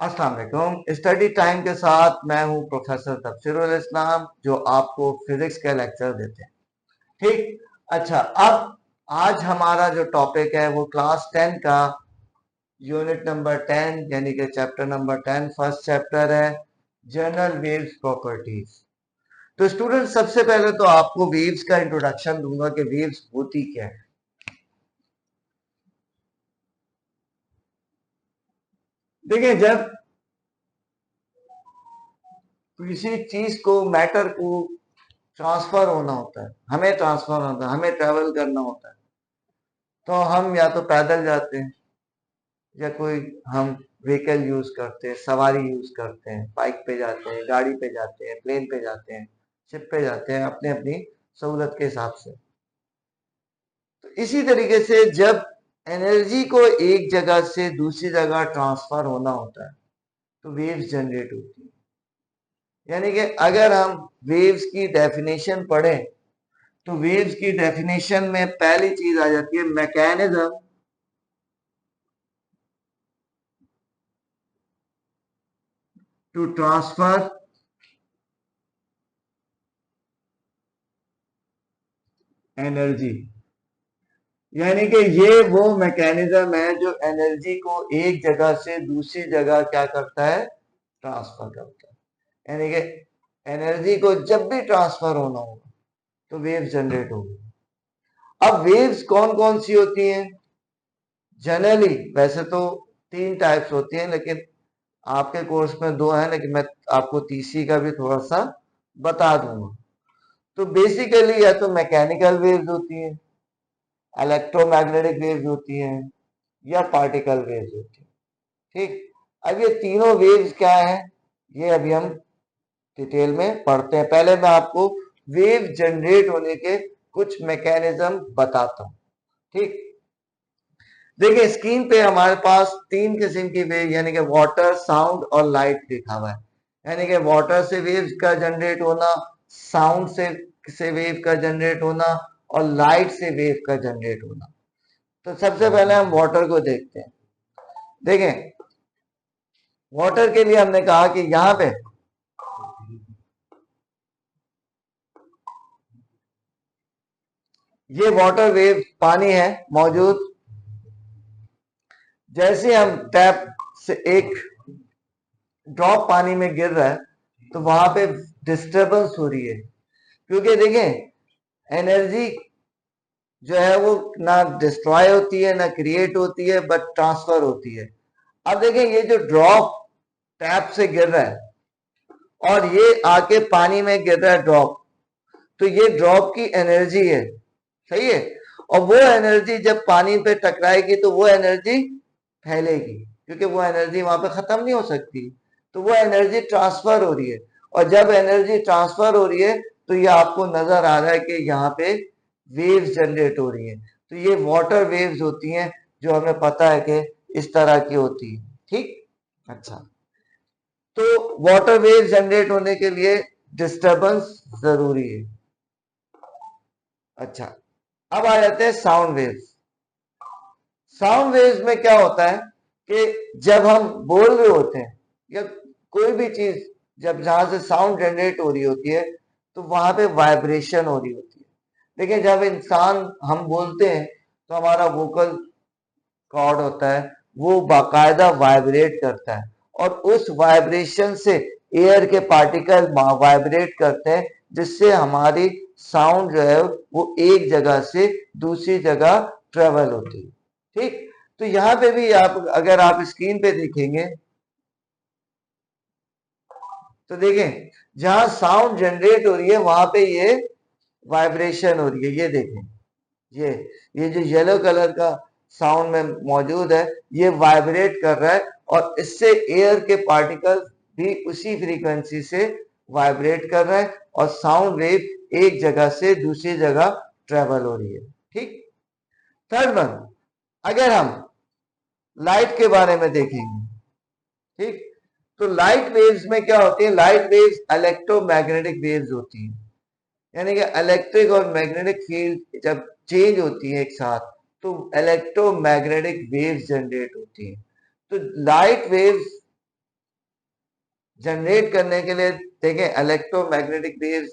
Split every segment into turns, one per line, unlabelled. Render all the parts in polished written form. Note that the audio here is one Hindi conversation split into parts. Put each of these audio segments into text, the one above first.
अस्सलाम वालेकुम। स्टडी टाइम के साथ मैं हूं प्रोफेसर तफसीरुल इस्लाम, जो आपको फिजिक्स के लेक्चर देते हैं। ठीक। अच्छा, अब आज हमारा जो टॉपिक है वो क्लास 10 का यूनिट नंबर 10 यानी कि चैप्टर नंबर 10 फर्स्ट चैप्टर है, जनरल वेव्स प्रॉपर्टीज। तो स्टूडेंट, सबसे पहले तो आपको वेव्स का इंट्रोडक्शन दूंगा कि वेव्स होती क्या है। देखिए, जब किसी चीज को, मैटर को ट्रांसफर होना होता है, हमें ट्रांसफर होता है, हमें ट्रेवल करना होता है, तो हम या तो पैदल जाते हैं या कोई हम व्हीकल यूज करते हैं, सवारी यूज करते हैं, बाइक पे जाते हैं, गाड़ी पे जाते हैं, प्लेन पे जाते हैं, शिप पे जाते हैं, अपने अपनी सहूलत के हिसाब से। तो इसी तरीके से जब एनर्जी को एक जगह से दूसरी जगह ट्रांसफर होना होता है तो वेव्स जनरेट होती है। यानी कि अगर हम वेव्स की डेफिनेशन पढ़ें तो वेव्स की डेफिनेशन में पहली चीज आ जाती है मैकेनिज्म टू ट्रांसफर एनर्जी। यानी कि ये वो मैकेनिज्म है जो एनर्जी को एक जगह से दूसरी जगह क्या करता है, ट्रांसफर करता है। यानी कि एनर्जी को जब भी ट्रांसफर होना होगा तो वेव जनरेट होगी। अब वेव्स कौन कौन सी होती हैं? जनरली वैसे तो तीन टाइप्स होती हैं, लेकिन आपके कोर्स में दो हैं, लेकिन मैं आपको तीसरी का भी थोड़ा सा बता दूंगा। तो बेसिकली या तो मैकेनिकल वेव्स होती हैं, इलेक्ट्रोमैग्नेटिक वेव्स होती हैं, या पार्टिकल वेव्स होती हैं। ठीक। अब ये तीनों वेव्स क्या है, ये अभी हम डिटेल में पढ़ते हैं। पहले मैं आपको वेव जनरेट होने के कुछ मैकेनिज्म बताता हूं। ठीक। देखिए, स्क्रीन पे हमारे पास तीन किस्म की वेव यानी कि वाटर, साउंड और लाइट लिखा हुआ है। यानी कि वाटर से वेव्स का जनरेट होना, साउंड से वेव का जनरेट होना और लाइट से वेव का जनरेट होना। तो सबसे पहले हम वाटर को देखते हैं। देखें, वाटर के लिए हमने कहा कि यहां पे ये वाटर वेव पानी है मौजूद। जैसे हम टैप से एक ड्रॉप पानी में गिर रहा है तो वहां पे डिस्टरबेंस हो रही है, क्योंकि देखें एनर्जी जो है वो ना डिस्ट्रॉय होती है ना क्रिएट होती है, बट ट्रांसफर होती है। अब देखें, ये जो ड्रॉप टैप से गिर रहा है और ये आके पानी में गिर रहा है ड्रॉप, तो ये ड्रॉप की एनर्जी है, सही है। और वो एनर्जी जब पानी पे टकराएगी तो वो एनर्जी फैलेगी, क्योंकि वो एनर्जी वहां पे खत्म नहीं हो सकती। तो वो एनर्जी ट्रांसफर हो रही है, और जब एनर्जी ट्रांसफर हो रही है तो ये आपको नजर आ रहा है कि यहाँ पे वेव्स जनरेट हो रही हैं। तो ये वाटर वेव्स होती हैं, जो हमें पता है कि इस तरह की होती है। ठीक। अच्छा, तो वाटर वेव जनरेट होने के लिए डिस्टरबेंस जरूरी है। अच्छा, अब आ जाते हैं साउंड वेव्स। साउंड वेव्स में क्या होता है कि जब हम बोल रहे होते हैं या कोई भी चीज, जब जहां से साउंड जनरेट हो रही होती है तो वहां पे वाइब्रेशन हो रही होती है। देखिए, जब इंसान हम बोलते हैं तो हमारा वोकल कॉर्ड होता है, वो बाकायदा वाइब्रेट करता है, और उस वाइब्रेशन से एयर के पार्टिकल वाइब्रेट करते हैं, जिससे हमारी साउंड जो है वो एक जगह से दूसरी जगह ट्रेवल होती है। ठीक। तो यहां पे भी आप, अगर आप स्क्रीन पे देखेंगे तो देखें, जहां साउंड जनरेट हो रही है वहां पे ये वाइब्रेशन हो रही है। ये देखें, ये ये जो येलो कलर का साउंड में मौजूद है, ये वाइब्रेट कर रहा है, और इससे एयर के पार्टिकल्स भी उसी फ्रीक्वेंसी से वाइब्रेट कर रहा है, और साउंड वेव एक जगह से दूसरी जगह ट्रेवल हो रही है। ठीक। थर्ड वन, अगर हम लाइट के बारे में देखेंगे। ठीक। तो लाइट वेव्स में क्या होती है? लाइट वेव्स इलेक्ट्रोमैग्नेटिक वेव्स होती हैं। यानी कि इलेक्ट्रिक और मैग्नेटिक फील्ड जब चेंज होती है एक साथ तो इलेक्ट्रोमैग्नेटिक वेव्स जनरेट होती हैं। तो लाइट वेव्स जनरेट करने के लिए देखें इलेक्ट्रोमैग्नेटिक वेव्स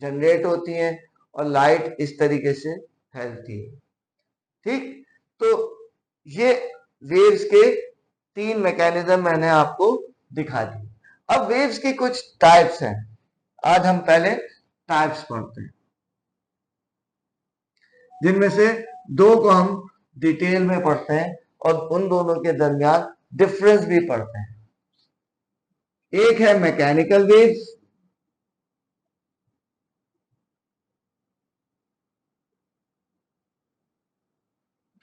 जनरेट होती हैं और लाइट इस तरीके से फैलती है। ठीक, तो ये वेव्स के 3 मैकेनिज्म मैंने आपको दिखा दी। अब वेव्स की कुछ टाइप्स हैं, आज हम पहले टाइप्स पढ़ते हैं, जिनमें से 2 को हम डिटेल में पढ़ते हैं और उन दोनों के दरमियान डिफरेंस भी पढ़ते हैं। एक है मैकेनिकल वेव्स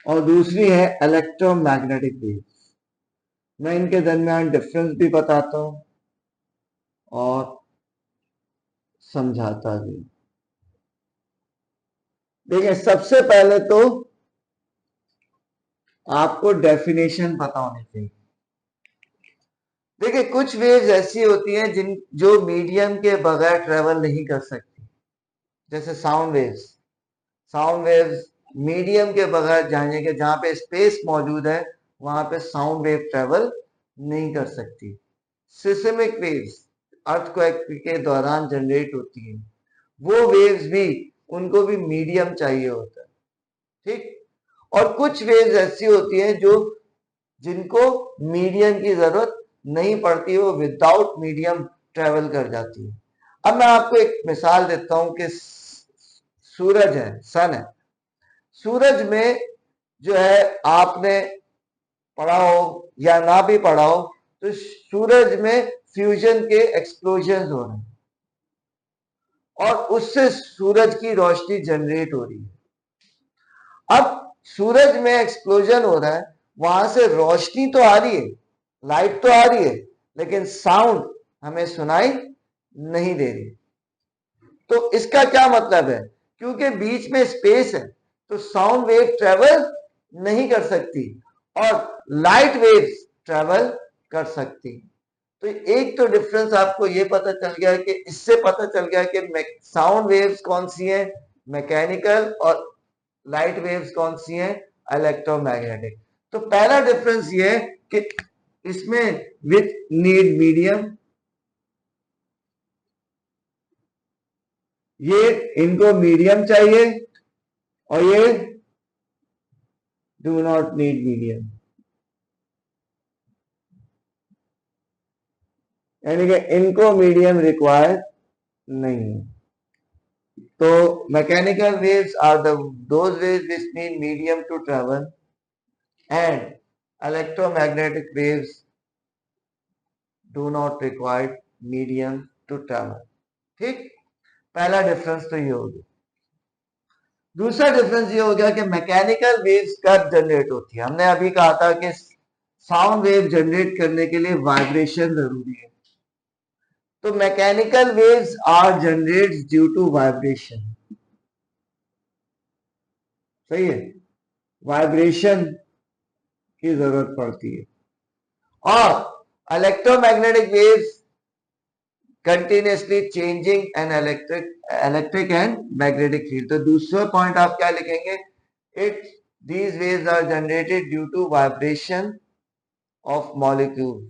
और दूसरी है इलेक्ट्रोमैग्नेटिक वेव्स। मैं इनके दरमियान डिफरेंस भी बताता हूं और समझाता भी। देखिए, सबसे पहले तो आपको डेफिनेशन पता होनी चाहिए। देखिए, कुछ वेव्स ऐसी होती हैं जो मीडियम के बगैर ट्रेवल नहीं कर सकती, जैसे sound waves. Sound waves medium के बगैर जाने के, जहां पे स्पेस मौजूद है वहां पे साउंड वेव ट्रेवल नहीं कर सकती। सिस्मिक वेव्स अर्थक्वेक के दौरान जनरेट होती हैं, वो वेव्स भी, उनको भी मीडियम चाहिए होता है। ठीक, और कुछ वेव्स ऐसी होती हैं जिनको मीडियम की जरूरत नहीं पड़ती, वो विदाउट मीडियम ट्रेवल कर जाती है। अब मैं आपको एक मिसाल देता हूं कि सूरज है, सन है। सूरज में जो है, आपने पढ़ा हो या ना भी पढ़ा हो, तो सूरज में फ्यूजन के एक्सप्लोजन हो रहे हैं और उससे सूरज की रोशनी जनरेट हो रही है। अब सूरज में एक्सप्लोजन हो रहा है, वहां से रोशनी तो आ रही है, लाइट तो आ रही है, लेकिन साउंड हमें सुनाई नहीं दे रही। तो इसका क्या मतलब है? क्योंकि बीच में स्पेस है तो साउंड वेव ट्रेवल नहीं कर सकती और लाइट वेव्स ट्रेवल कर सकती। तो एक तो डिफरेंस आपको ये पता चल गया कि इससे पता चल गया कि साउंड वेव्स कौन सी हैं, मैकेनिकल, और लाइट वेव्स कौन सी हैं, इलेक्ट्रोमैग्नेटिक। तो पहला डिफरेंस ये है कि इसमें विथ नीड मीडियम, ये इनको मीडियम चाहिए और ये डू नॉट नीड मीडियम, यानी कि इनको मीडियम रिक्वायर नहीं है। तो mechanical waves are those waves which need medium to travel and electromagnetic waves do not require medium to travel. ठीक, पहला डिफरेंस तो ये हो गया। दूसरा डिफरेंस ये हो गया कि मैकेनिकल वेव्स कब जनरेट होती है। हमने अभी कहा था कि साउंड वेव जनरेट करने के लिए वाइब्रेशन जरूरी है, तो mechanical waves are generated due to vibration. सही है, वाइब्रेशन की जरूरत पड़ती है। और electromagnetic waves continuously changing an electric and magnetic field. तो दूसरा पॉइंट आप क्या लिखेंगे? It these waves are generated due to vibration of molecule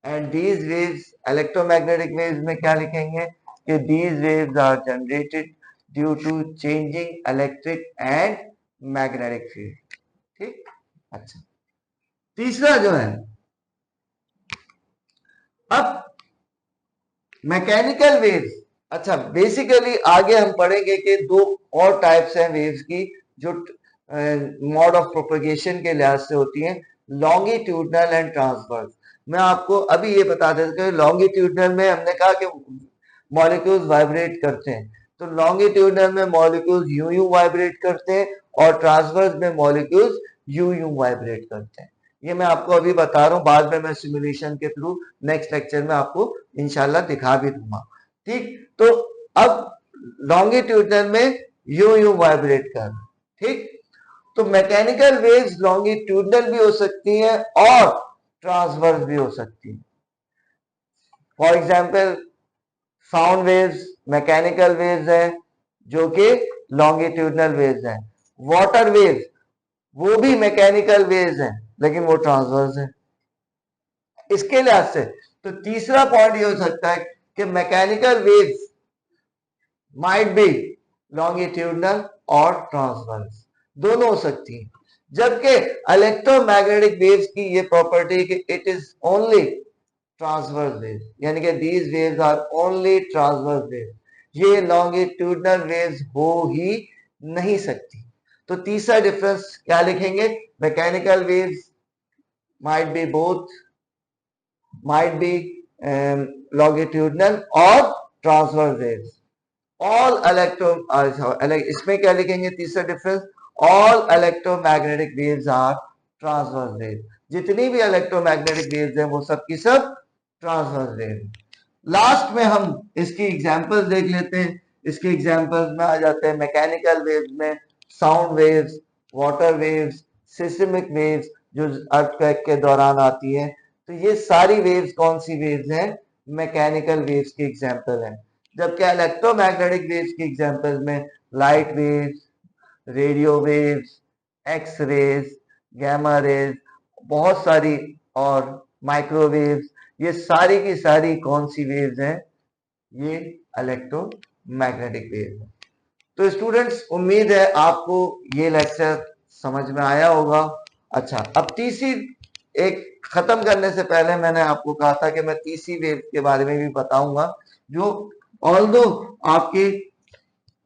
and these waves, electromagnetic waves में क्या लिखेंगे कि these waves are generated due to changing electric and magnetic field. ठीक, अच्छा, तीसरा जो है, अब मैकेनिकल वेव्स। अच्छा, बेसिकली आगे हम पढ़ेंगे कि 2 और टाइप्स हैं वेव्स की जो मोड ऑफ प्रोपगेशन के लिहाज से होती हैं, लॉन्गिट्यूडनल एंड ट्रांसवर्स। मैं आपको अभी ये बता देता हूं, लॉन्गिट्यूडनल में हमने कहा कि मॉलिक्यूल्स वाइब्रेट करते हैं, तो लॉन्गिट्यूडनल में मॉलिक्यूल्स यूं यूं वाइब्रेट करते हैं और ट्रांसवर्स में मॉलिक्यूल्स यूं यूं वाइब्रेट करते हैं। ये मैं आपको अभी बता रहा हूं, बाद में मैं सिमुलेशन के थ्रू नेक्स्ट लेक्चर में आपको इंशाल्लाह दिखा भी दूंगा। ठीक, तो अब लॉन्गिट्यूडनल में यूं यूं वाइब्रेट कर, ठीक, तो मैकेनिकल वेव्स लॉन्गिट्यूडनल भी हो सकती हैं और ट्रांसवर्स भी हो सकती हैं। For example, sound waves mechanical waves हैं जो कि लॉन्गिट्यूडनल वेव्स हैं। वाटर वेव्स वो भी मैकेनिकल वेव्स हैं लेकिन वो ट्रांसवर्स हैं। इसके लिहाज से तो तीसरा पॉइंट ये हो सकता है कि mechanical waves might B longitudinal और ट्रांसवर्स, दोनों हो सकती है। जबकि इलेक्ट्रोमैग्नेटिक वेव्स की ये प्रॉपर्टी कि it is only transverse waves, यानी कि these waves are only transverse waves, ये लॉन्गिट्यूडनल वेव्स हो ही नहीं सकती। तो तीसरा डिफरेंस क्या लिखेंगे, mechanical waves might be both, might be longitudinal और transverse waves. All इसमें क्या लिखेंगे तीसरा difference, all electromagnetic waves are transverse waves. जितनी भी इलेक्ट्रोमैग्नेटिक वेव्स हैं वो सब की सब ट्रांसवर्स वेव। लास्ट में हम इसकी एग्जांपल्स देख लेते हैं। इसके एग्जांपल्स में आ जाते हैं मैकेनिकल वेव्स में sound waves, water waves, seismic waves जो अर्थक्वेक के दौरान आती है। तो ये सारी वेव्स कौन सी वेव्स हैं, मैकेनिकल वेव्स की एग्जांपल हैं। जबकि इलेक्ट्रोमैग्नेटिक वेव्स की एग्जांपल में light waves, radio waves, X rays, gamma rays, बहुत सारी और माइक्रोवेव्स, ये सारी की सारी कौन सी वेव्स हैं, ये इलेक्ट्रोमैग्नेटिक वेव्स हैं। तो स्टूडेंट्स उम्मीद है आपको ये लेक्चर समझ में आया होगा। अच्छा, अब तीसरी एक खत्म करने से पहले मैंने आपको कहा था कि मैं तीसरी वेव के बारे में भी बताऊंगा, जो ऑल्दो आपके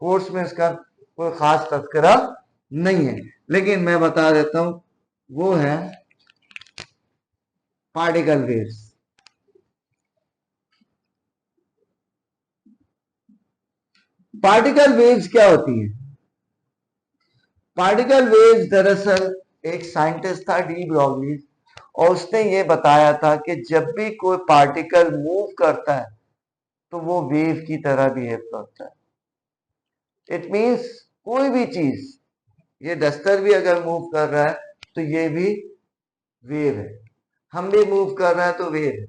कोर्स में इसका कोई खास तस्करा नहीं है, लेकिन मैं बता देता हूं, वो है पार्टिकल वेव्स। पार्टिकल वेव्स क्या होती हैं? पार्टिकल वेव्स दरअसल एक साइंटिस्ट था डी ब्रॉगली, और उसने ये बताया था कि जब भी कोई पार्टिकल मूव करता है तो वो वेव की तरह बिहेव करता है। इट मींस कोई भी चीज, ये डस्टर भी अगर मूव कर रहा है तो ये भी वेव है, हम भी मूव कर रहे हैं तो वेव है,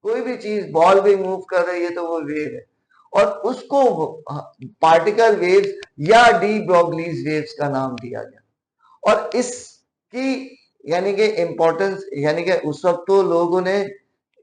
कोई भी चीज, बॉल भी मूव कर रही है तो वो वेव है। और उसको पार्टिकल वेव्स या डी ब्रॉगलीज वेव्स का नाम दिया गया। और इसकी यानी कि इंपॉर्टेंस, यानी कि उस वक्त तो लोगों ने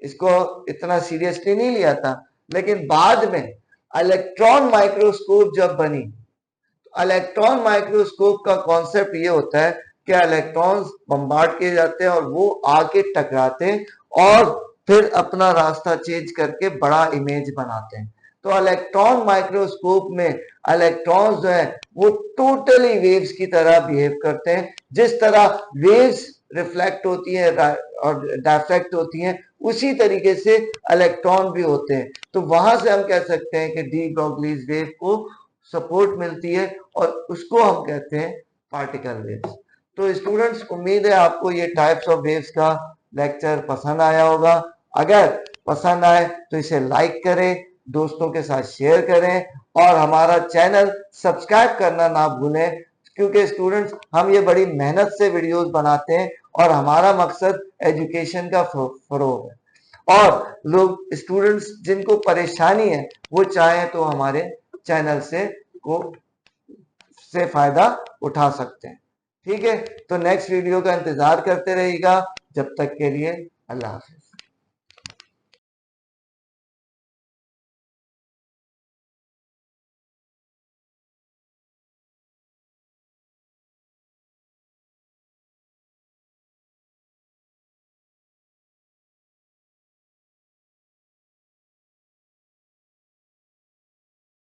इसको इतना सीरियसली नहीं लिया था, लेकिन बाद में इलेक्ट्रॉन माइक्रोस्कोप जब बनी, तो इलेक्ट्रॉन माइक्रोस्कोप का कॉन्सेप्ट ये होता है कि इलेक्ट्रॉन्स बम्बार्ड किए जाते हैं और वो आके टकराते हैं और फिर अपना रास्ता चेंज करके बड़ा इमेज बनाते हैं। तो इलेक्ट्रॉन माइक्रोस्कोप में इलेक्ट्रॉन्स जो है वो टोटली वेव्स की तरह बिहेव करते हैं। जिस तरह वेव्स रिफ्लेक्ट होती है और डायफ्रेक्ट होती हैं, उसी तरीके से इलेक्ट्रॉन भी होते हैं। तो वहां से हम कह सकते हैं कि डी ब्रॉगलीज वेव को सपोर्ट मिलती है और उसको हम कहते हैं पार्टिकल वेव्स। तो स्टूडेंट्स उम्मीद है आपको ये टाइप्स ऑफ वेव्स का लेक्चर पसंद आया होगा। अगर पसंद आए तो इसे लाइक करें, दोस्तों के साथ शेयर करें और हमारा चैनल सब्सक्राइब करना ना भूलें, क्योंकि स्टूडेंट्स हम ये बड़ी मेहनत से वीडियोस बनाते हैं और हमारा मकसद एजुकेशन का फरोग है। और लोग स्टूडेंट्स जिनको परेशानी है वो चाहें तो हमारे चैनल से फायदा उठा सकते हैं। ठीक है, तो नेक्स्ट वीडियो का इंतजार करते रहिएगा। जब तक के लिए अल्लाह हाफिज।